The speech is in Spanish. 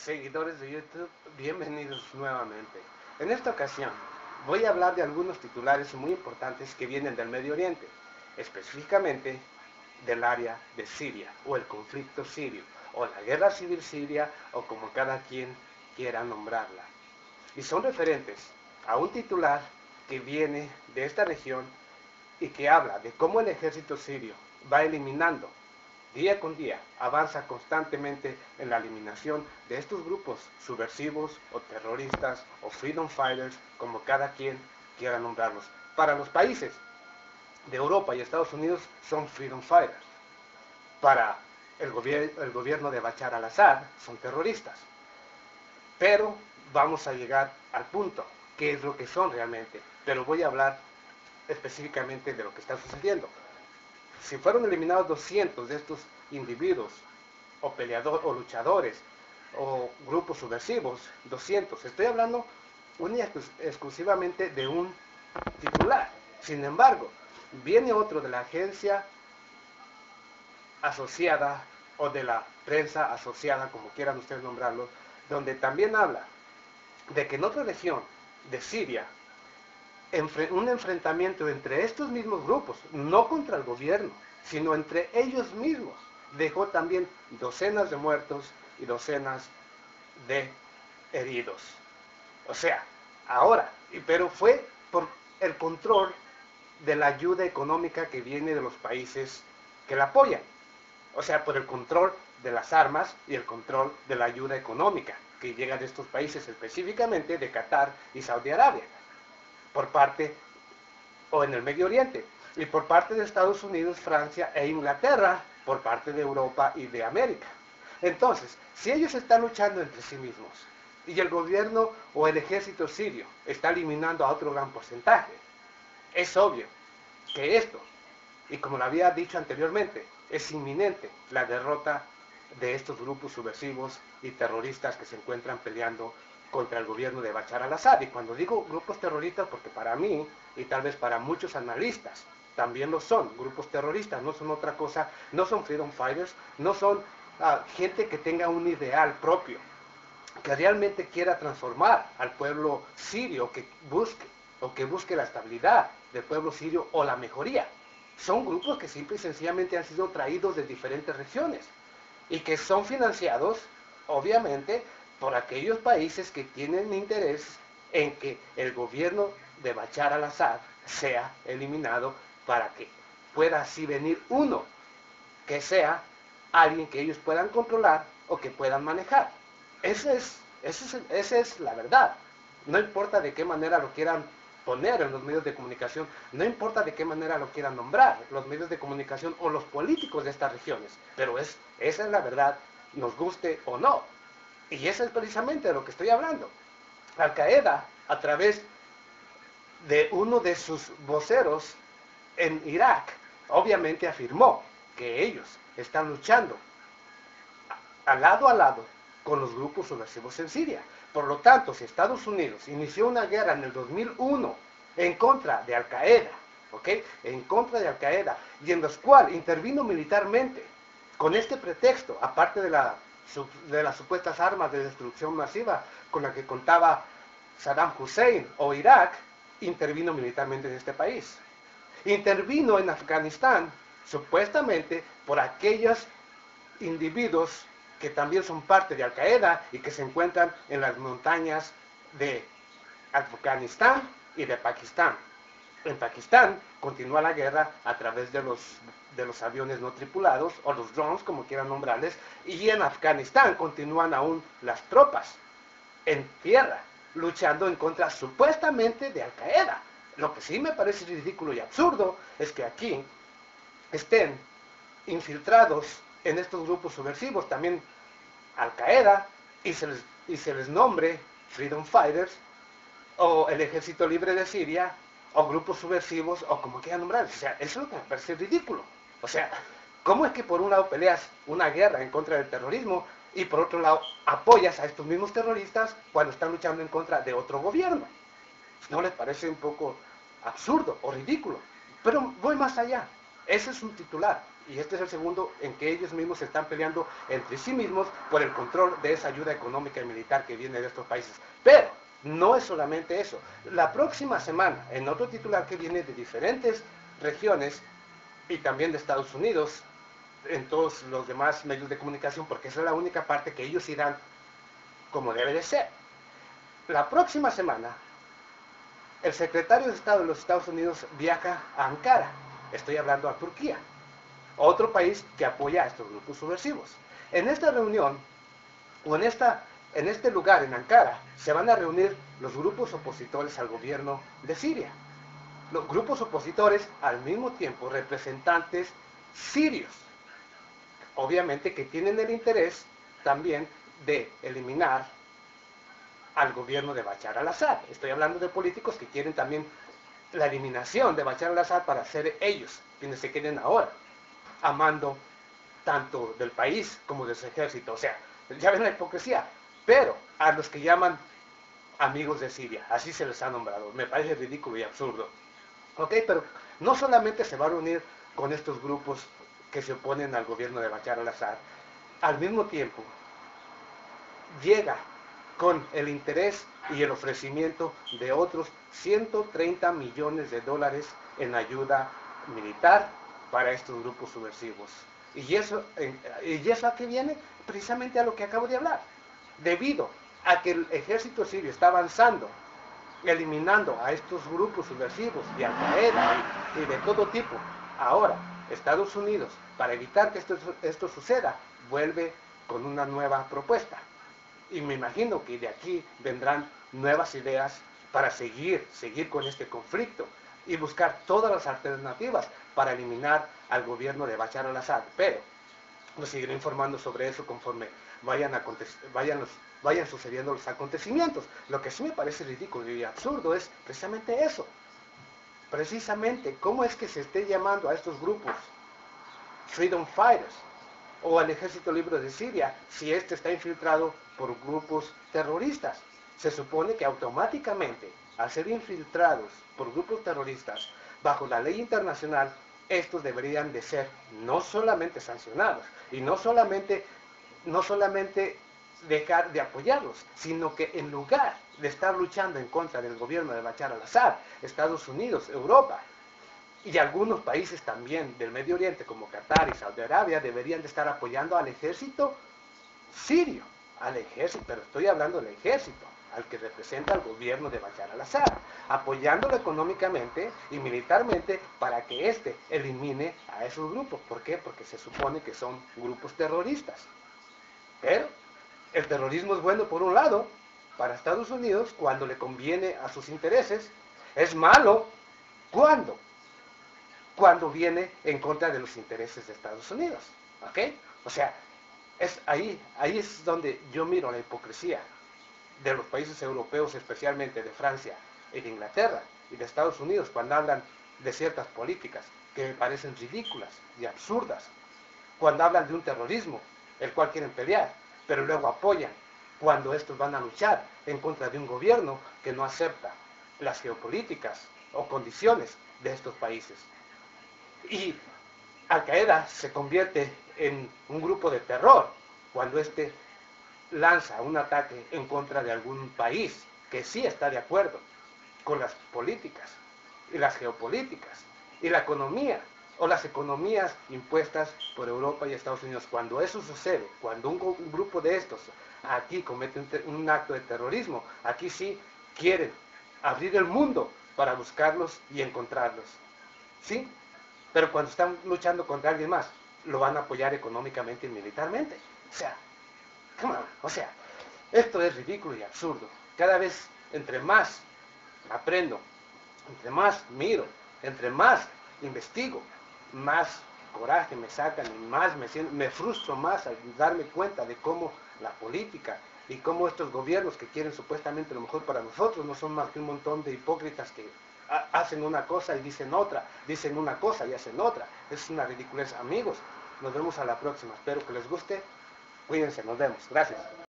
seguidores de YouTube, bienvenidos nuevamente. En esta ocasión voy a hablar de algunos titulares muy importantes que vienen del Medio Oriente, específicamente del área de Siria, o el conflicto sirio, o la guerra civil siria, o como cada quien quiera nombrarla. Y son referentes a un titular que viene de esta región y que habla de cómo el ejército sirio va eliminando día con día, avanza constantemente en la eliminación de estos grupos subversivos o terroristas o freedom fighters, como cada quien quiera nombrarlos. Para los países de Europa y Estados Unidos son freedom fighters. Para el gobierno de Bashar al-Assad son terroristas. Pero vamos a llegar al punto, qué es lo que son realmente. Pero voy a hablar específicamente de lo que está sucediendo. Si fueron eliminados 200 de estos individuos, o peleadores, o luchadores, o grupos subversivos, 200, estoy hablando única y exclusivamente de un titular. Sin embargo, viene otro de la agencia asociada, o de la prensa asociada, como quieran ustedes nombrarlo, donde también habla de que en otra región de Siria, un enfrentamiento entre estos mismos grupos, no contra el gobierno, sino entre ellos mismos, dejó también docenas de muertos y docenas de heridos. O sea, ahora, pero fue por el control de la ayuda económica que viene de los países que la apoyan. O sea, por el control de las armas y el control de la ayuda económica que llega de estos países, específicamente de Qatar y Saudi Arabia, por parte, o en el Medio Oriente, y por parte de Estados Unidos, Francia e Inglaterra, por parte de Europa y de América. Entonces, si ellos están luchando entre sí mismos, y el gobierno o el ejército sirio está eliminando a otro gran porcentaje, es obvio que esto, y como lo había dicho anteriormente, es inminente la derrota de estos grupos subversivos y terroristas que se encuentran peleando contra el gobierno de Bashar al-Assad. Y cuando digo grupos terroristas, porque para mí, y tal vez para muchos analistas, también lo son, grupos terroristas, no son otra cosa, no son freedom fighters, no son gente que tenga un ideal propio, que realmente quiera transformar al pueblo sirio, que busque la estabilidad del pueblo sirio o la mejoría. Son grupos que simple y sencillamente han sido traídos de diferentes regiones y que son financiados, obviamente, por aquellos países que tienen interés en que el gobierno de Bashar al-Assad sea eliminado, para que pueda así venir uno que sea alguien que ellos puedan controlar o que puedan manejar. Esa es la verdad. No importa de qué manera lo quieran poner en los medios de comunicación, no importa de qué manera lo quieran nombrar los medios de comunicación o los políticos de estas regiones, pero esa es la verdad, nos guste o no. Y eso es precisamente de lo que estoy hablando. Al-Qaeda, a través de uno de sus voceros en Irak, obviamente afirmó que ellos están luchando a lado con los grupos subversivos en Siria. Por lo tanto, si Estados Unidos inició una guerra en el 2001 en contra de Al-Qaeda, ¿ok? En contra de Al-Qaeda, y en los cuales intervino militarmente, con este pretexto, aparte de las supuestas armas de destrucción masiva con la que contaba Saddam Hussein o Irak, intervino militarmente en este país. Intervino en Afganistán, supuestamente por aquellos individuos que también son parte de Al-Qaeda y que se encuentran en las montañas de Afganistán y de Pakistán. En Pakistán continúa la guerra a través de los aviones no tripulados, o los drones, como quieran nombrarles, y en Afganistán continúan aún las tropas en tierra, luchando en contra supuestamente de Al-Qaeda. Lo que sí me parece ridículo y absurdo es que aquí estén infiltrados en estos grupos subversivos también Al-Qaeda, y se les nombre Freedom Fighters, o el Ejército Libre de Siria, o grupos subversivos, o como quieran nombrar. O sea, eso es lo que me parece ridículo. O sea, ¿cómo es que por un lado peleas una guerra en contra del terrorismo y por otro lado apoyas a estos mismos terroristas cuando están luchando en contra de otro gobierno? ¿No les parece un poco absurdo o ridículo? Pero voy más allá. Ese es un titular. Y este es el segundo en que ellos mismos se están peleando entre sí mismos por el control de esa ayuda económica y militar que viene de estos países. Pero no es solamente eso. La próxima semana, en otro titular que viene de diferentes regiones y también de Estados Unidos, en todos los demás medios de comunicación, porque esa es la única parte que ellos irán como debe de ser. La próxima semana, el secretario de Estado de los Estados Unidos viaja a Ankara, estoy hablando a Turquía, otro país que apoya a estos grupos subversivos. En esta reunión, o en este lugar, en Ankara, se van a reunir los grupos opositores al gobierno de Siria. Los grupos opositores, al mismo tiempo, representantes sirios, obviamente que tienen el interés también de eliminar al gobierno de Bashar al-Assad. Estoy hablando de políticos que quieren también la eliminación de Bashar al-Assad para ser ellos quienes se queden ahora a mando tanto del país como de su ejército. O sea, ya ven la hipocresía, pero a los que llaman amigos de Siria, así se les ha nombrado, me parece ridículo y absurdo. Ok, pero no solamente se va a reunir con estos grupos que se oponen al gobierno de Bashar al-Assad, al mismo tiempo llega con el interés y el ofrecimiento de otros 130 millones de dólares en ayuda militar para estos grupos subversivos. ¿Y eso a qué viene? Precisamente a lo que acabo de hablar. Debido a que el ejército sirio está avanzando, eliminando a estos grupos subversivos y Al Qaeda y de todo tipo, ahora Estados Unidos, para evitar que esto suceda, vuelve con una nueva propuesta. Y me imagino que de aquí vendrán nuevas ideas para seguir con este conflicto y buscar todas las alternativas para eliminar al gobierno de Bashar al-Assad. Pero nos seguiré informando sobre eso conforme vayan sucediendo los acontecimientos. Lo que sí me parece ridículo y absurdo es precisamente eso. Precisamente, ¿cómo es que se esté llamando a estos grupos Freedom Fighters o al Ejército Libre de Siria si este está infiltrado por grupos terroristas? Se supone que automáticamente, al ser infiltrados por grupos terroristas, bajo la ley internacional, estos deberían de ser no solamente sancionados y no solamente dejar de apoyarlos, sino que en lugar de estar luchando en contra del gobierno de Bashar al-Assad, Estados Unidos, Europa y algunos países también del Medio Oriente como Qatar y Saudi Arabia deberían de estar apoyando al ejército sirio, al ejército, pero estoy hablando del ejército, al que representa al gobierno de Bashar al-Assad, apoyándolo económicamente y militarmente para que éste elimine a esos grupos. ¿Por qué? Porque se supone que son grupos terroristas. Pero el terrorismo es bueno por un lado para Estados Unidos cuando le conviene a sus intereses, es malo cuando viene en contra de los intereses de Estados Unidos. ¿Ok? O sea, ahí es donde yo miro la hipocresía de los países europeos, especialmente de Francia y de Inglaterra y de Estados Unidos, cuando hablan de ciertas políticas que me parecen ridículas y absurdas, cuando hablan de un terrorismo, el cual quieren pelear, pero luego apoyan cuando estos van a luchar en contra de un gobierno que no acepta las geopolíticas o condiciones de estos países. Y Al Qaeda se convierte en un grupo de terror cuando éste lanza un ataque en contra de algún país que sí está de acuerdo con las políticas y las geopolíticas y la economía o las economías impuestas por Europa y Estados Unidos. Cuando eso sucede, cuando un grupo de estos aquí comete un acto de terrorismo, aquí sí quieren abrir el mundo para buscarlos y encontrarlos. ¿Sí? Pero cuando están luchando contra alguien más, lo van a apoyar económicamente y militarmente. O sea, come on, o sea, esto es ridículo y absurdo. Cada vez, entre más aprendo, entre más miro, entre más investigo, más coraje me sacan y más me frustro más al darme cuenta de cómo la política y cómo estos gobiernos que quieren supuestamente lo mejor para nosotros no son más que un montón de hipócritas que hacen una cosa y dicen otra, dicen una cosa y hacen otra. Es una ridiculez. Amigos, nos vemos a la próxima. Espero que les guste. Cuídense, nos vemos. Gracias.